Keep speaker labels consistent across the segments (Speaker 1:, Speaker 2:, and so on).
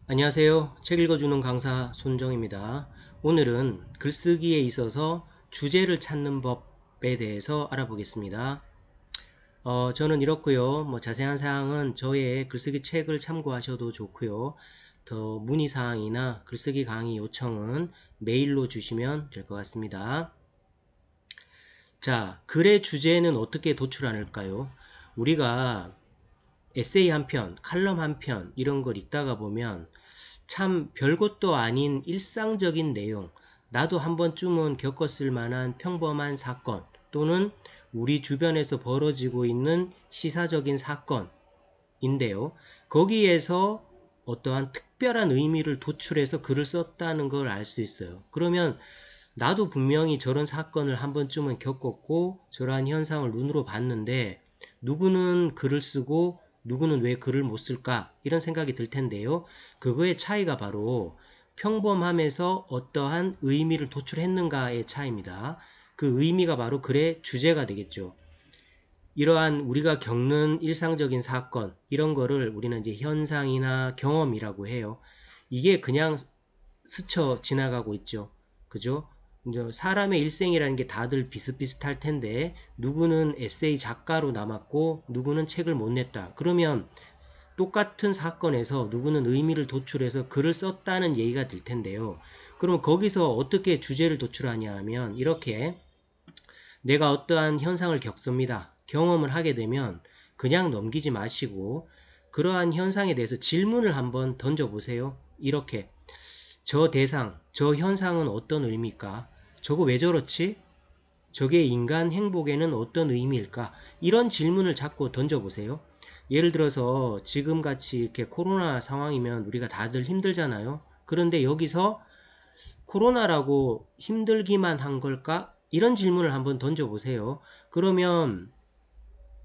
Speaker 1: 안녕하세요. 책 읽어주는 강사 손정입니다. 오늘은 글쓰기에 있어서 주제를 찾는 법에 대해서 알아보겠습니다. 저는 이렇고요. 자세한 사항은 저의 글쓰기 책을 참고하셔도 좋고요. 더 문의사항이나 글쓰기 강의 요청은 메일로 주시면 될 것 같습니다. 자, 글의 주제는 어떻게 도출할까요? 우리가 에세이 한 편, 칼럼 한 편 이런 걸 읽다가 보면 참 별것도 아닌 일상적인 내용, 나도 한 번쯤은 겪었을 만한 평범한 사건 또는 우리 주변에서 벌어지고 있는 시사적인 사건인데요. 거기에서 어떠한 특별한 의미를 도출해서 글을 썼다는 걸 알 수 있어요. 그러면 나도 분명히 저런 사건을 한 번쯤은 겪었고 저러한 현상을 눈으로 봤는데 누구는 글을 쓰고 누구는 왜 글을 못 쓸까 이런 생각이 들 텐데요. 그거의 차이가 바로 평범함에서 어떠한 의미를 도출했는가의 차이입니다. 그 의미가 바로 글의 주제가 되겠죠. 이러한 우리가 겪는 일상적인 사건 이런 거를 우리는 이제 현상이나 경험이라고 해요. 이게 그냥 스쳐 지나가고 있죠. 그죠? 이제 사람의 일생이라는 게 다들 비슷비슷할 텐데 누구는 에세이 작가로 남았고 누구는 책을 못 냈다. 그러면 똑같은 사건에서 누구는 의미를 도출해서 글을 썼다는 얘기가 될 텐데요. 그럼 거기서 어떻게 주제를 도출하냐 하면 이렇게 내가 어떠한 현상을 겪습니다. 경험을 하게 되면 그냥 넘기지 마시고 그러한 현상에 대해서 질문을 한번 던져보세요. 이렇게 저 대상, 저 현상은 어떤 의미일까? 저거 왜 저렇지? 저게 인간 행복에는 어떤 의미일까? 이런 질문을 자꾸 던져보세요. 예를 들어서 지금같이 이렇게 코로나 상황이면 우리가 다들 힘들잖아요. 그런데 여기서 코로나라고 힘들기만 한 걸까? 이런 질문을 한번 던져보세요. 그러면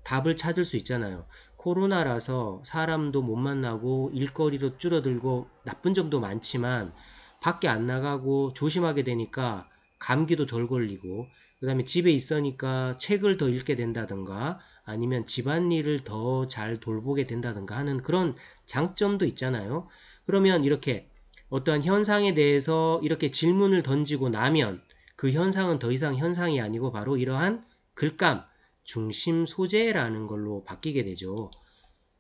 Speaker 1: 답을 찾을 수 있잖아요. 코로나라서 사람도 못 만나고 일거리도 줄어들고 나쁜 점도 많지만 밖에 안 나가고 조심하게 되니까 감기도 덜 걸리고 그 다음에 집에 있으니까 책을 더 읽게 된다든가 아니면 집안일을 더 잘 돌보게 된다든가 하는 그런 장점도 있잖아요. 그러면 이렇게 어떠한 현상에 대해서 이렇게 질문을 던지고 나면 그 현상은 더 이상 현상이 아니고 바로 이러한 글감, 중심 소재라는 걸로 바뀌게 되죠.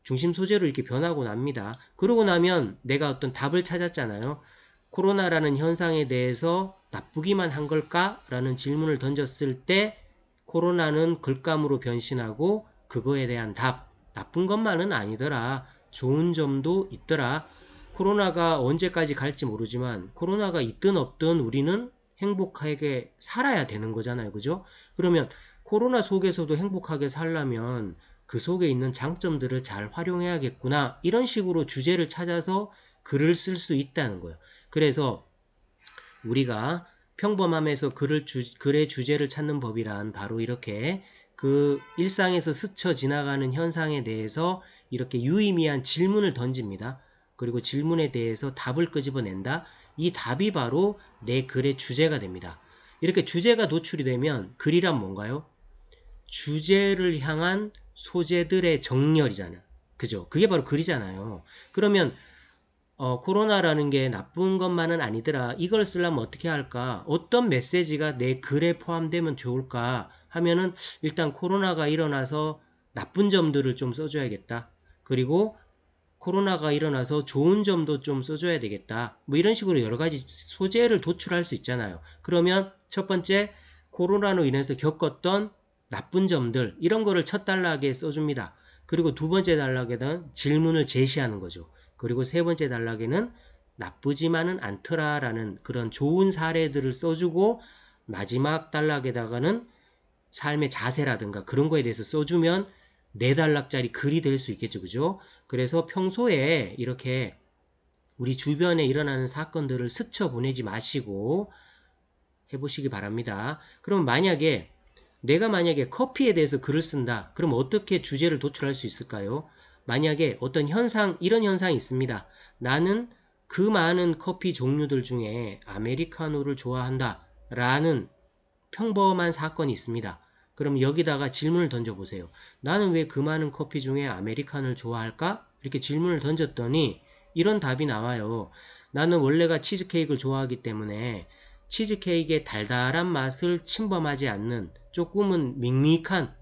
Speaker 1: 중심 소재로 이렇게 변하고 납니다. 그러고 나면 내가 어떤 답을 찾았잖아요. 코로나라는 현상에 대해서 나쁘기만 한 걸까? 라는 질문을 던졌을 때 코로나는 글감으로 변신하고 그거에 대한 답, 나쁜 것만은 아니더라. 좋은 점도 있더라. 코로나가 언제까지 갈지 모르지만 코로나가 있든 없든 우리는 행복하게 살아야 되는 거잖아요. 그죠? 그러면 코로나 속에서도 행복하게 살려면 그 속에 있는 장점들을 잘 활용해야겠구나. 이런 식으로 주제를 찾아서 글을 쓸 수 있다는 거예요. 그래서 우리가 평범함에서 글의 주제를 찾는 법이란 바로 이렇게 그 일상에서 스쳐 지나가는 현상에 대해서 이렇게 유의미한 질문을 던집니다. 그리고 질문에 대해서 답을 끄집어낸다. 이 답이 바로 내 글의 주제가 됩니다. 이렇게 주제가 노출이 되면 글이란 뭔가요? 주제를 향한 소재들의 정렬이잖아요. 그죠? 그게 바로 글이잖아요. 그러면 코로나라는 게 나쁜 것만은 아니더라. 이걸 쓰려면 어떻게 할까? 어떤 메시지가 내 글에 포함되면 좋을까? 하면은 일단 코로나가 일어나서 나쁜 점들을 좀 써줘야겠다. 그리고 코로나가 일어나서 좋은 점도 좀 써줘야 되겠다. 뭐 이런 식으로 여러 가지 소재를 도출할 수 있잖아요. 그러면 첫 번째, 코로나로 인해서 겪었던 나쁜 점들, 이런 거를 첫 단락에 써줍니다. 그리고 두 번째 단락에는 질문을 제시하는 거죠. 그리고 세 번째 단락에는 나쁘지만은 않더라라는 그런 좋은 사례들을 써주고 마지막 단락에다가는 삶의 자세라든가 그런 거에 대해서 써주면 4단락짜리 글이 될 수 있겠죠. 그죠? 그래서 평소에 이렇게 우리 주변에 일어나는 사건들을 스쳐 보내지 마시고 해보시기 바랍니다. 그럼 내가 만약에 커피에 대해서 글을 쓴다. 그럼 어떻게 주제를 도출할 수 있을까요? 만약에 어떤 현상, 이런 현상이 있습니다. 나는 그 많은 커피 종류들 중에 아메리카노를 좋아한다. 라는 평범한 사건이 있습니다. 그럼 여기다가 질문을 던져보세요. 나는 왜 그 많은 커피 중에 아메리카노를 좋아할까? 이렇게 질문을 던졌더니 이런 답이 나와요. 나는 원래가 치즈케이크를 좋아하기 때문에 치즈케이크의 달달한 맛을 침범하지 않는 조금은 밍밍한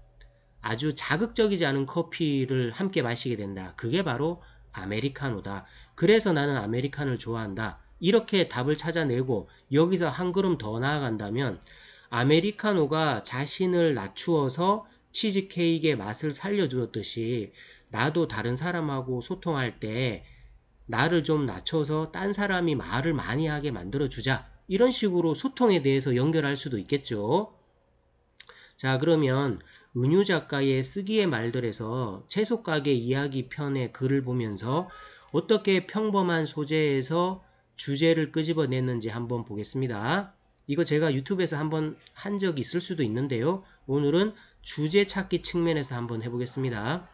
Speaker 1: 아주 자극적이지 않은 커피를 함께 마시게 된다. 그게 바로 아메리카노다. 그래서 나는 아메리카노를 좋아한다. 이렇게 답을 찾아내고 여기서 한 걸음 더 나아간다면 아메리카노가 자신을 낮추어서 치즈케이크의 맛을 살려주었듯이 나도 다른 사람하고 소통할 때 나를 좀 낮춰서 딴 사람이 말을 많이 하게 만들어주자. 이런 식으로 소통에 대해서 연결할 수도 있겠죠. 자, 그러면 은유 작가의 쓰기의 말들에서 채소가게 이야기 편의 글을 보면서 어떻게 평범한 소재에서 주제를 끄집어냈는지 한번 보겠습니다. 이거 제가 유튜브에서 한번 한 적이 있을 수도 있는데요. 오늘은 주제 찾기 측면에서 한번 해보겠습니다.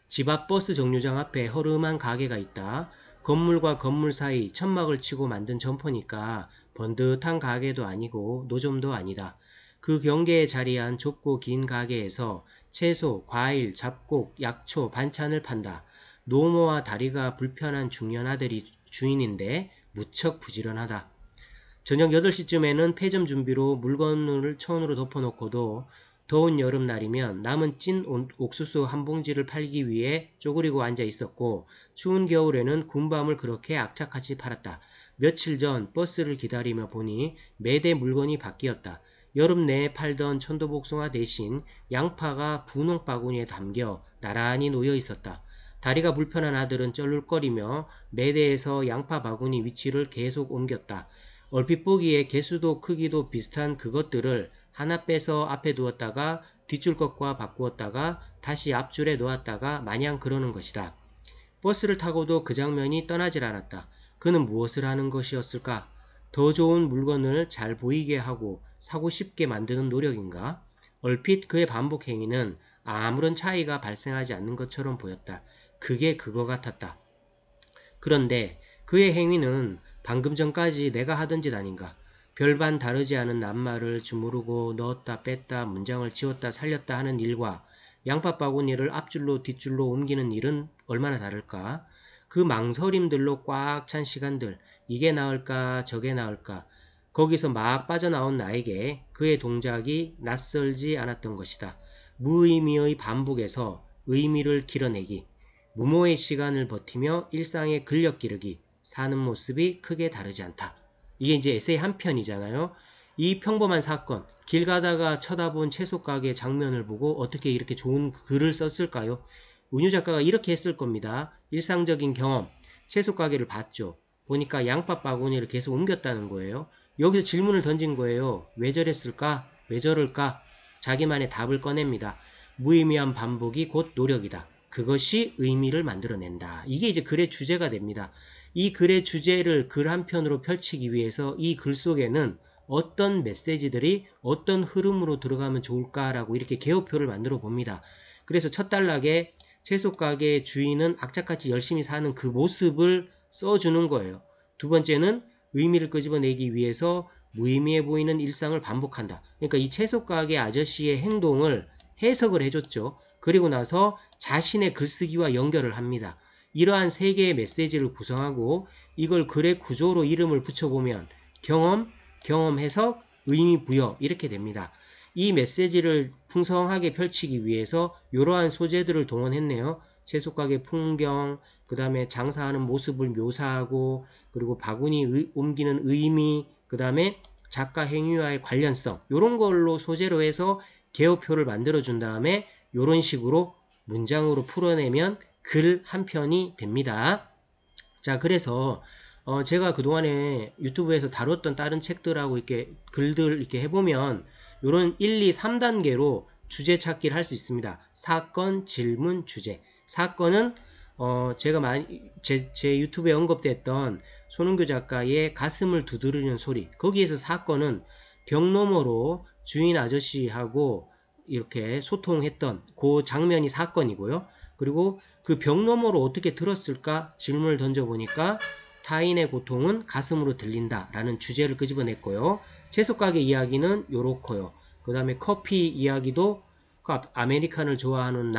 Speaker 1: 집 앞 버스 정류장 앞에 허름한 가게가 있다. 건물과 건물 사이 천막을 치고 만든 점포니까 번듯한 가게도 아니고 노점도 아니다. 그 경계에 자리한 좁고 긴 가게에서 채소, 과일, 잡곡, 약초, 반찬을 판다. 노모와 다리가 불편한 중년 아들이 주인인데 무척 부지런하다. 저녁 8시쯤에는 폐점 준비로 물건을 천으로 덮어놓고도 더운 여름날이면 남은 찐 옥수수 한 봉지를 팔기 위해 쪼그리고 앉아 있었고 추운 겨울에는 군밤을 그렇게 악착같이 팔았다. 며칠 전 버스를 기다리며 보니 매대 물건이 바뀌었다. 여름 내에 팔던 천도복숭아 대신 양파가 분홍 바구니에 담겨 나란히 놓여 있었다. 다리가 불편한 아들은 쩔룩거리며 매대에서 양파 바구니 위치를 계속 옮겼다. 얼핏 보기에 개수도 크기도 비슷한 그것들을 하나 빼서 앞에 두었다가 뒷줄 것과 바꾸었다가 다시 앞줄에 놓았다가 마냥 그러는 것이다. 버스를 타고도 그 장면이 떠나질 않았다. 그는 무엇을 하는 것이었을까? 더 좋은 물건을 잘 보이게 하고 사고 싶게 만드는 노력인가? 얼핏 그의 반복 행위는 아무런 차이가 발생하지 않는 것처럼 보였다. 그게 그거 같았다. 그런데 그의 행위는 방금 전까지 내가 하던 짓 아닌가? 별반 다르지 않은 낱말을 주무르고 넣었다 뺐다 문장을 지웠다 살렸다 하는 일과 양파 바구니를 앞줄로 뒷줄로 옮기는 일은 얼마나 다를까? 그 망설임들로 꽉 찬 시간들, 이게 나을까 저게 나을까? 거기서 막 빠져나온 나에게 그의 동작이 낯설지 않았던 것이다. 무의미의 반복에서 의미를 길어내기, 무모의 시간을 버티며 일상에 근력 기르기, 사는 모습이 크게 다르지 않다. 이게 이제 에세이 한 편이잖아요. 이 평범한 사건, 길 가다가 쳐다본 채소 가게 장면을 보고 어떻게 이렇게 좋은 글을 썼을까요? 은유 작가가 이렇게 했을 겁니다. 일상적인 경험, 채소 가게를 봤죠. 보니까 양파 바구니를 계속 옮겼다는 거예요. 여기서 질문을 던진 거예요. 왜 저랬을까? 왜 저럴까? 자기만의 답을 꺼냅니다. 무의미한 반복이 곧 노력이다. 그것이 의미를 만들어낸다. 이게 이제 글의 주제가 됩니다. 이 글의 주제를 글 한 편으로 펼치기 위해서 이 글 속에는 어떤 메시지들이 어떤 흐름으로 들어가면 좋을까라고 이렇게 개요표를 만들어 봅니다. 그래서 첫 단락에 채소 가게 주인은 악착같이 열심히 사는 그 모습을 써주는 거예요. 두 번째는 의미를 끄집어내기 위해서 무의미해 보이는 일상을 반복한다. 그러니까 이 채소 가게 아저씨의 행동을 해석을 해줬죠. 그리고 나서 자신의 글쓰기와 연결을 합니다. 이러한 세 개의 메시지를 구성하고 이걸 글의 구조로 이름을 붙여보면 경험, 경험 해석, 의미 부여 이렇게 됩니다. 이 메시지를 풍성하게 펼치기 위해서 이러한 소재들을 동원했네요. 채소가게 풍경, 그 다음에 장사하는 모습을 묘사하고 그리고 바구니 옮기는 의미, 그 다음에 작가 행위와의 관련성 이런 걸로 소재로 해서 개요표를 만들어 준 다음에 이런 식으로 문장으로 풀어내면 글 한 편이 됩니다. 자, 그래서 제가 그동안에 유튜브에서 다뤘던 다른 책들하고 이렇게 글들 이렇게 해보면 이런 1, 2, 3단계로 주제 찾기를 할 수 있습니다. 사건, 질문, 주제. 사건은 제가 제 유튜브에 언급됐던 손은교 작가의 가슴을 두드리는 소리. 거기에서 사건은 벽 너머로 주인 아저씨하고 이렇게 소통했던 그 장면이 사건이고요. 그리고 그 벽 너머로 어떻게 들었을까 질문을 던져보니까 타인의 고통은 가슴으로 들린다 라는 주제를 끄집어냈고요. 채소가게 이야기는 요렇고요. 그 다음에 커피 이야기도 아메리칸을 좋아하는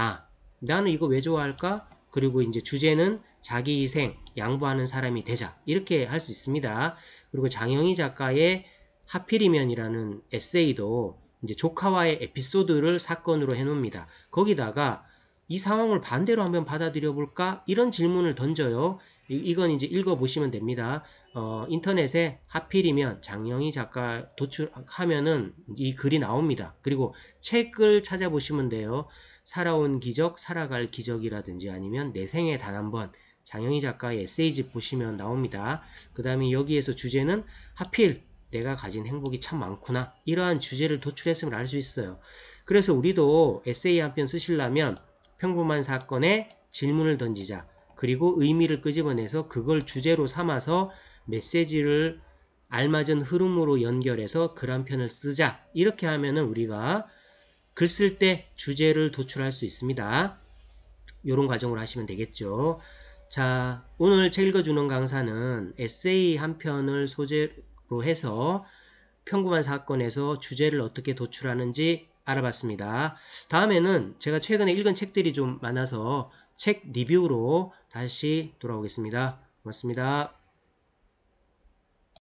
Speaker 1: 나는 이거 왜 좋아할까? 그리고 이제 주제는 자기 희생, 양보하는 사람이 되자. 이렇게 할 수 있습니다. 그리고 장영희 작가의 하필이면이라는 에세이도 이제 조카와의 에피소드를 사건으로 해놓습니다. 거기다가 이 상황을 반대로 한번 받아들여 볼까? 이런 질문을 던져요. 이건 이제 읽어보시면 됩니다. 인터넷에 하필이면 장영희 작가 도출하면은 이 글이 나옵니다. 그리고 책을 찾아보시면 돼요. 살아온 기적, 살아갈 기적이라든지 아니면 내 생에 단 한 번 장영희 작가의 에세이집 보시면 나옵니다. 그 다음에 여기에서 주제는 하필 내가 가진 행복이 참 많구나. 이러한 주제를 도출했음을 알 수 있어요. 그래서 우리도 에세이 한 편 쓰시려면 평범한 사건에 질문을 던지자. 그리고 의미를 끄집어내서 그걸 주제로 삼아서 메시지를 알맞은 흐름으로 연결해서 글 한 편을 쓰자. 이렇게 하면은 우리가 글 쓸 때 주제를 도출할 수 있습니다. 이런 과정으로 하시면 되겠죠. 자, 오늘 책 읽어주는 강사는 에세이 한 편을 소재로 해서 평범한 사건에서 주제를 어떻게 도출하는지 알아봤습니다. 다음에는 제가 최근에 읽은 책들이 좀 많아서 책 리뷰로 다시 돌아오겠습니다. 고맙습니다.